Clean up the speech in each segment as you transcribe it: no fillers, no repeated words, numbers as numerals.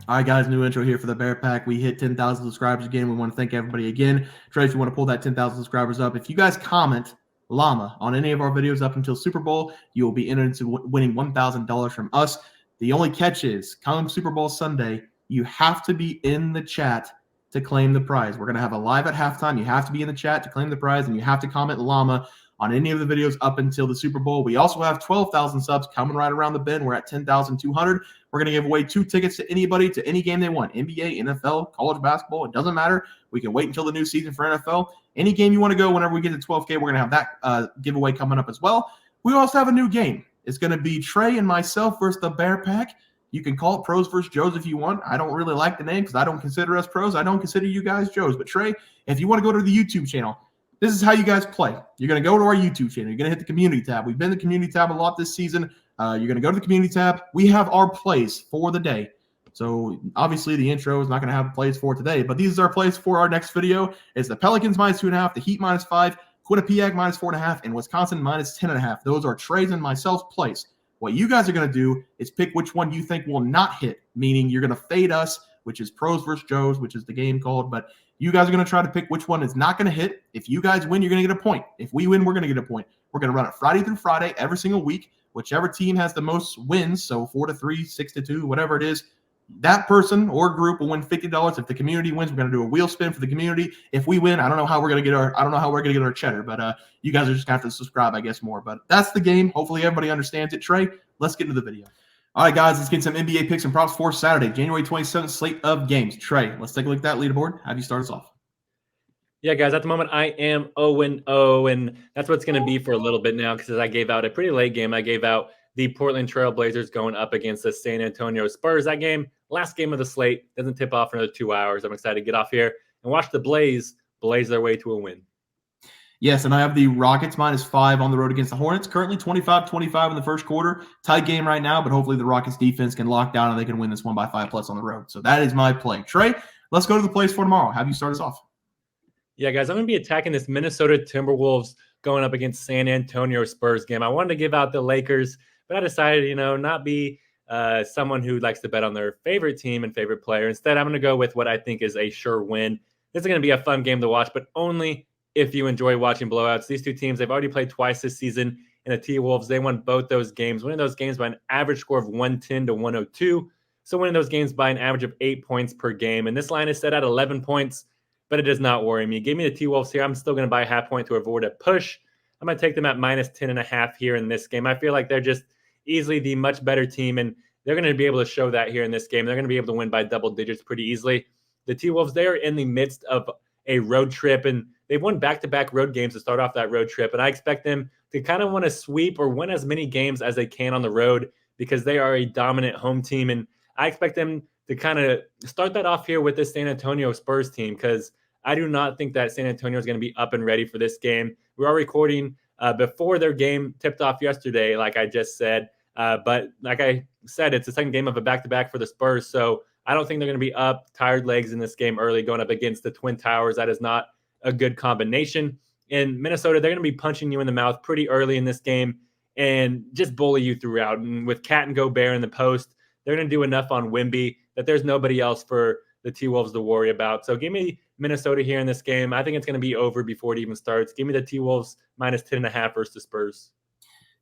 All right, guys, new intro here for the Bear Pack. We hit 10,000 subscribers again. We want to thank everybody again. Trey, if you want to pull that 10,000 subscribers up, if you guys comment llama on any of our videos up until Super Bowl, you will be entered into winning $1,000 from us. The only catch is, come Super Bowl Sunday, you have to be in the chat to claim the prize. We're going to have a live at halftime. You have to be in the chat to claim the prize, and you have to comment llama on any of the videos up until the Super Bowl. We also have 12,000 subs coming right around the bend. We're at 10,200. We're going to give away 2 tickets to anybody to any game they want. NBA, NFL, college basketball, it doesn't matter. We can wait until the new season for NFL. Any game you want to go, whenever we get to 12K, we're going to have that giveaway coming up as well. We also have a new game. It's going to be Trey and myself versus the Bear Pack. You can call it Pros versus Joes if you want. I don't really like the name because I don't consider us pros. I don't consider you guys Joes. But Trey, if you want to go to the YouTube channel, this is how you guys play. You're going to go to our YouTube channel. You're going to hit the community tab. We've been in the community tab a lot this season. You're going to go to the community tab. We have our plays for the day. So obviously the intro is not going to have plays for today, but these are our plays for our next video. It's the Pelicans -2.5, the Heat -5, Quinnipiac -4.5, and Wisconsin -10.5. Those are Trey's and myself's plays. What you guys are going to do is pick which one you think will not hit, meaning you're going to fade us, which is Pros versus Joes, which is the game called, but you guys are going to try to pick which one is not going to hit. If you guys win, you're going to get a point. If we win, we're going to get a point. We're going to run it Friday through Friday every single week. Whichever team has the most wins, so 4-3, 6-2, whatever it is, that person or group will win $50. If the community wins, we're going to do a wheel spin for the community. If we win, I don't know how we're going to get our cheddar, but you guys are just going to have to subscribe, I guess, more. But that's the game. Hopefully everybody understands it. Trey, let's get into the video. All right, guys, let's get some NBA picks and props for Saturday, January 27th slate of games. Trey, let's take a look at that leaderboard. Have you start us off? Yeah, guys, at the moment, I am 0-0, and that's what it's going to be for a little bit now because I gave out a pretty late game. I gave out the Portland Trail Blazers going up against the San Antonio Spurs. That game, last game of the slate, doesn't tip off for another 2 hours. I'm excited to get off here and watch the Blaze blaze their way to a win. Yes, and I have the Rockets -5 on the road against the Hornets. Currently 25-25 in the first quarter. Tight game right now, but hopefully the Rockets defense can lock down and they can win this one by 5+ on the road. So that is my play. Trey, let's go to the plays for tomorrow. Have you start us off? Yeah, guys, I'm going to be attacking this Minnesota Timberwolves going up against San Antonio Spurs game. I wanted to give out the Lakers, but I decided, not be someone who likes to bet on their favorite team and favorite player. Instead, I'm going to go with what I think is a sure win. This is going to be a fun game to watch, but only if you enjoy watching blowouts. These two teams, they've already played twice this season, and the T-Wolves, they won both those games, winning those games by an average score of 110-102. So winning those games by an average of 8 points per game. And this line is set at 11 points. But it does not worry me. Give me the T-Wolves here. I'm still going to buy a half point to avoid a push. I'm going to take them at -10.5 here in this game. I feel like they're just easily the much better team, and they're going to be able to show that here in this game. They're going to be able to win by double digits pretty easily. The T-Wolves, they are in the midst of a road trip, and they've won back-to-back road games to start off that road trip, and I expect them to kind of want to sweep or win as many games as they can on the road because they are a dominant home team, and I expect them to kind of start that off here with this San Antonio Spurs team because I do not think that San Antonio is going to be up and ready for this game. We are recording before their game tipped off yesterday, like I just said. But like I said, it's the second game of a back-to-back for the Spurs. So I don't think they're going to be up, tired legs in this game early, going up against the Twin Towers. That is not a good combination. In Minnesota, they're going to be punching you in the mouth pretty early in this game and just bully you throughout. And with Cat and Gobert in the post, they're going to do enough on Wemby that there's nobody else for the T-Wolves to worry about. So give me Minnesota here in this game. I think it's going to be over before it even starts. Give me the T-Wolves -10.5 versus the Spurs.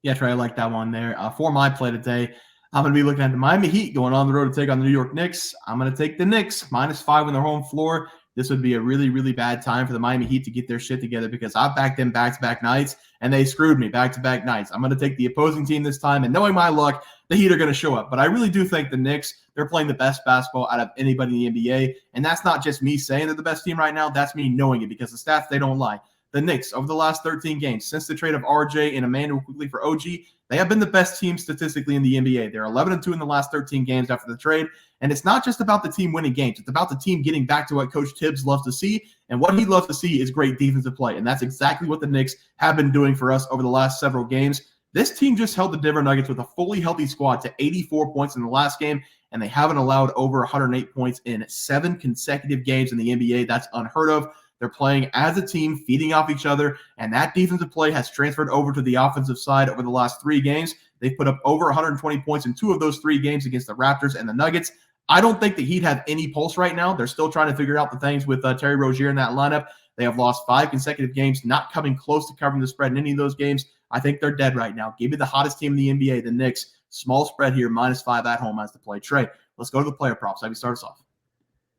Yeah, Trey, I like that one there. For my play today, I'm going to be looking at the Miami Heat going on the road to take on the New York Knicks. I'm going to take the Knicks -5 on their home floor. This would be a really, really bad time for the Miami Heat to get their shit together because I backed them back-to-back nights, and they screwed me back-to-back nights. I'm going to take the opposing team this time, and knowing my luck, the Heat are going to show up. But I really do think the Knicks, they're playing the best basketball out of anybody in the NBA, and that's not just me saying they're the best team right now. That's me knowing it because the stats, they don't lie. The Knicks, over the last 13 games, since the trade of RJ and Emmanuel quickly for OG, they have been the best team statistically in the NBA. They're 11-2 in the last 13 games after the trade. And it's not just about the team winning games. It's about the team getting back to what Coach Tibbs loves to see. And what he loves to see is great defensive play. And that's exactly what the Knicks have been doing for us over the last several games. This team just held the Denver Nuggets with a fully healthy squad to 84 points in the last game. And they haven't allowed over 108 points in 7 consecutive games in the NBA. That's unheard of. They're playing as a team, feeding off each other, and that defensive play has transferred over to the offensive side over the last 3 games. They've put up over 120 points in 2 of those 3 games against the Raptors and the Nuggets. I don't think the Heat have any pulse right now. They're still trying to figure out the things with Terry Rozier in that lineup. They have lost 5 consecutive games, not coming close to covering the spread in any of those games. I think they're dead right now. Give me the hottest team in the NBA, the Knicks. Small spread here, -5 at home as the play. Trey, let's go to the player props. Have you start us off?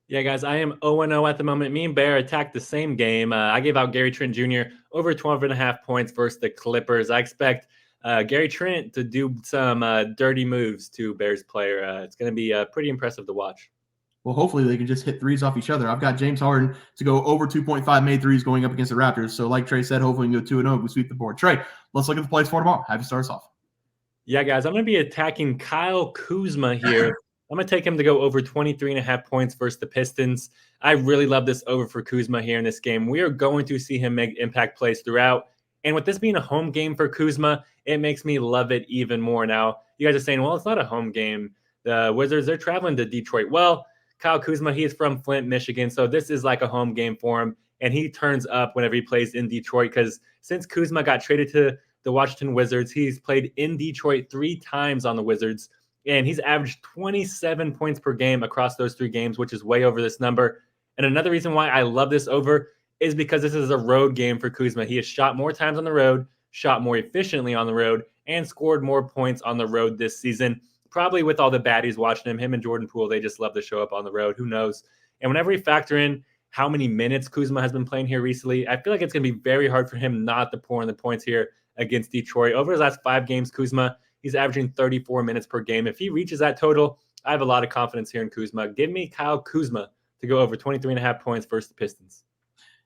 Yeah, guys, I am 0-0 at the moment. Me and Bear attacked the same game. I gave out Gary Trent Jr. over 12.5 points versus the Clippers. I expect Gary Trent to do some dirty moves to Bears player. It's going to be pretty impressive to watch. Well, hopefully they can just hit threes off each other. I've got James Harden to go over 2.5 made threes going up against the Raptors. So like Trey said, hopefully we can go 2-0. We sweep the board. Trey, let's look at the plays for tomorrow. Have you start us off? Yeah, guys, I'm going to be attacking Kyle Kuzma here. I'm going to take him to go over 23.5 points versus the Pistons. I really love this over for Kuzma here in this game. We are going to see him make impact plays throughout. And with this being a home game for Kuzma, it makes me love it even more. Now, you guys are saying, well, it's not a home game. The Wizards, they're traveling to Detroit. Well, Kyle Kuzma, he is from Flint, Michigan, so this is like a home game for him, and he turns up whenever he plays in Detroit because since Kuzma got traded to the Washington Wizards, he's played in Detroit 3 times on the Wizards, and he's averaged 27 points per game across those 3 games, which is way over this number. And another reason why I love this over is because this is a road game for Kuzma. He has shot more times on the road, shot more efficiently on the road, and scored more points on the road this season. Probably with all the baddies watching him and Jordan Poole, they just love to show up on the road. Who knows? And whenever we factor in how many minutes Kuzma has been playing here recently, I feel like it's going to be very hard for him not to pour in the points here against Detroit. Over his last 5 games, Kuzma, he's averaging 34 minutes per game. If he reaches that total, I have a lot of confidence here in Kuzma. Give me Kyle Kuzma to go over 23.5 points versus the Pistons.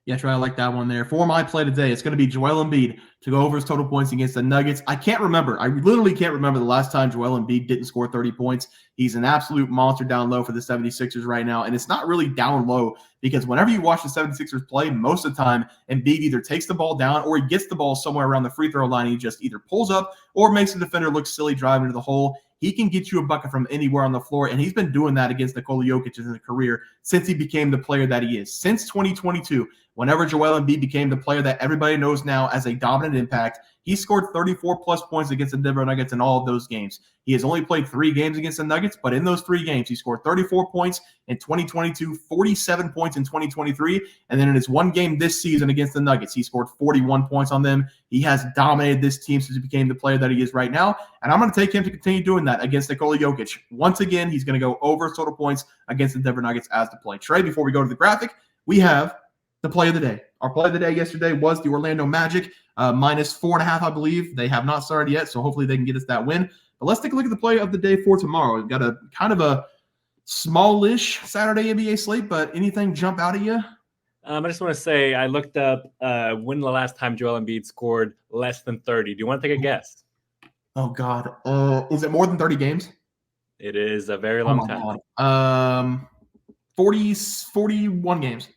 Yeah, Trey, I like that one there. For my play today, it's going to be Joel Embiid to go over his total points against the Nuggets. I can't remember. I literally can't remember the last time Joel Embiid didn't score 30 points. He's an absolute monster down low for the 76ers right now. And it's not really down low because whenever you watch the 76ers play, most of the time, Embiid either takes the ball down or he gets the ball somewhere around the free throw line. And he just either pulls up or makes the defender look silly driving into the hole. He can get you a bucket from anywhere on the floor, and he's been doing that against Nikola Jokic in his career since he became the player that he is. Since 2022, whenever Joel Embiid became the player that everybody knows now as a dominant impact, he scored 34-plus points against the Denver Nuggets in all of those games. He has only played 3 games against the Nuggets, but in those 3 games, he scored 34 points in 2022, 47 points in 2023, and then in his 1 game this season against the Nuggets, he scored 41 points on them. He has dominated this team since he became the player that he is right now, and I'm going to take him to continue doing that against Nikola Jokic. Once again, he's going to go over total points against the Denver Nuggets as the play. Trey, before we go to the graphic, we have the play of the day. Our play of the day yesterday was the Orlando Magic, -4.5, I believe. They have not started yet, so hopefully they can get us that win. But let's take a look at the play of the day for tomorrow. We've got a kind of a smallish Saturday NBA slate, but anything jump out at you? I just want to say I looked up when the last time Joel Embiid scored less than 30. Do you want to take a guess? Oh, God. Is it more than 30 games? It is a very long time. God. 41 games.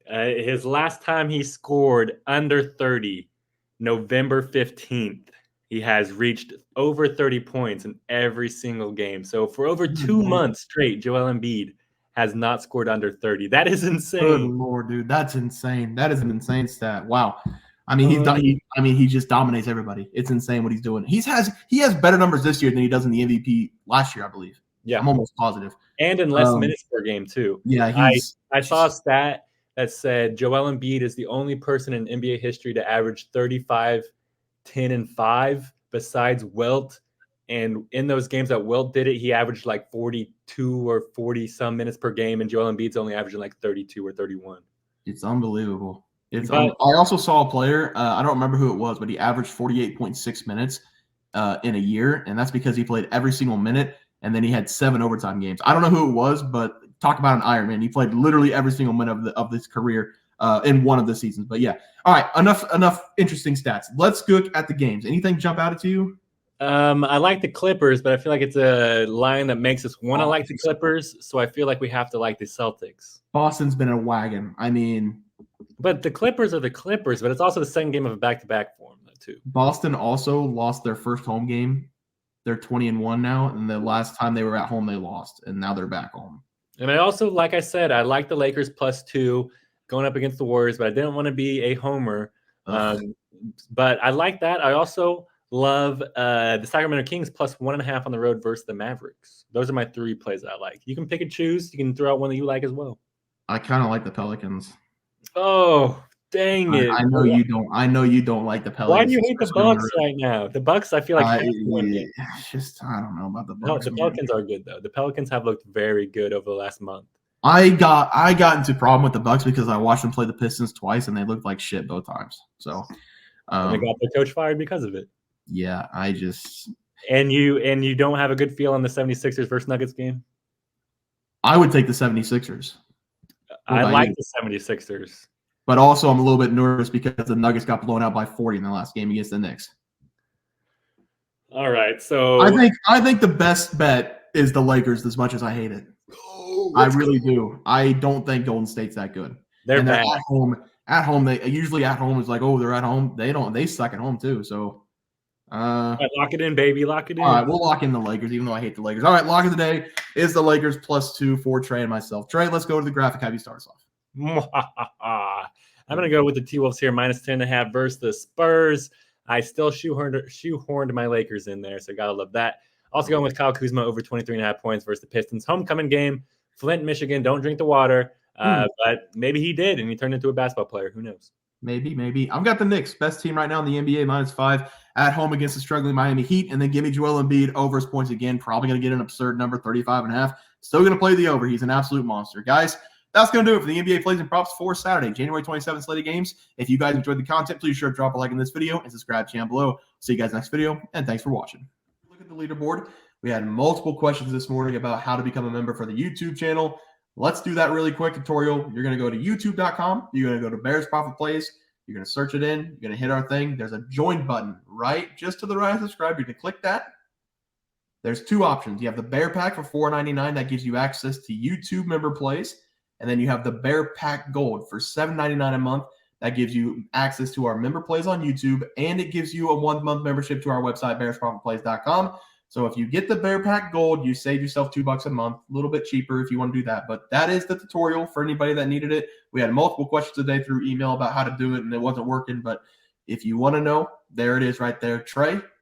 His last time he scored under 30, November 15th, he has reached over 30 points in every single game. So for over 2 months straight, Joel Embiid has not scored under 30. That is insane. Good Lord, dude. That's insane. That is an insane stat. Wow. I mean, he just dominates everybody. It's insane what he's doing. He has better numbers this year than he does in the MVP last year, I believe. Yeah. I'm almost positive. And in less minutes per game, too. Yeah, I saw a stat that said Joel Embiid is the only person in NBA history to average 35, 10, and 5 besides Wilt. And in those games that Wilt did it, he averaged like 42 or 40-some minutes per game, and Joel Embiid's only averaging like 32 or 31. It's unbelievable. I also saw a player, I don't remember who it was, but he averaged 48.6 minutes in a year, and that's because he played every single minute, and then he had 7 overtime games. I don't know who it was, but talk about an Iron Man. He played literally every single minute of his career in one of the seasons. But yeah, all right, enough interesting stats. Let's look at the games. Anything jump out at you? I like the Clippers, but I feel like it's a line that makes us want to like the Clippers, so I feel like we have to like the Celtics. Boston's been a wagon. I mean, but the Clippers are the Clippers, but it's also the second game of a back-to-back for them, too. Boston also lost their first home game. They're 20-1 now, and the last time they were at home, they lost, and now they're back home. And I also, like I said, I like the Lakers +2 going up against the Warriors, but I didn't want to be a homer. But I like that. I also love the Sacramento Kings plus 1.5 on the road versus the Mavericks. Those are my 3 plays that I like. You can pick and choose. You can throw out one that you like as well. I kind of like the Pelicans. Oh, dang it! I know you don't. I know you don't like the Pelicans. Why do you hate the especially on Bucks road. right now? The Bucks, I feel like have to win games. Just I don't know about the No, Bucks. the man. Pelicans are good though. The Pelicans have looked very good over the last month. I got into a problem with the Bucks because I watched them play the Pistons twice and they looked like shit both times. So, And they got their coach fired because of it. yeah, I just And you don't have a good feel on the 76ers versus Nuggets game? I would take the 76ers. I like the 76ers. But also I'm a little bit nervous because the Nuggets got blown out by 40 in the last game against the Knicks. All right, so I think the best bet is the Lakers as much as I hate it. I really do. I don't think Golden State's that good. They're bad. At home. At home, they usually at home is like, oh, they're at home. They suck at home too. So Lock it in, baby. Lock it in. All right, we'll lock in the Lakers, even though I hate the Lakers. All right, lock of the day is the Lakers +2 for Trey and myself. Trey, let's go to the graphic. Have you start us off? I'm going to go with the T-Wolves here, -10.5 versus the Spurs. I still shoehorned my Lakers in there, so got to love that. Also going with Kyle Kuzma over 23.5 points versus the Pistons. Homecoming game, Flint, Michigan. Don't drink the water. But maybe he did, and he turned into a basketball player. Who knows? Maybe. I've got the Knicks, best team right now in the NBA, -5 at home against the struggling Miami Heat. And then give me Joel Embiid over his points again. Probably going to get an absurd number, 35.5. Still going to play the over. He's an absolute monster. Guys, that's going to do it for the NBA Plays and Props for Saturday, January 27th slate of games. If you guys enjoyed the content, please sure to drop a like in this video and subscribe to the channel below. See you guys next video, and thanks for watching. Look at the leaderboard. We had multiple questions this morning about how to become a member for the YouTube channel. Let's do that really quick tutorial. You're going to go to youtube.com. You're going to go to Bears Profit Plays. You're going to search it in. You're going to hit our thing. There's a join button right just to the right of subscribe. You can click that. There's 2 options. You have the Bear Pack for $4.99. That gives you access to YouTube member plays. And then you have the Bear Pack Gold for $7.99 a month. That gives you access to our member plays on YouTube. And it gives you a 1-month membership to our website, bearsprofitplays.com. So if you get the Bear Pack Gold, you save yourself $2 a month, a little bit cheaper if you want to do that. But that is the tutorial for anybody that needed it. We had multiple questions today through email about how to do it, and it wasn't working. But if you want to know, there it is right there. Trey,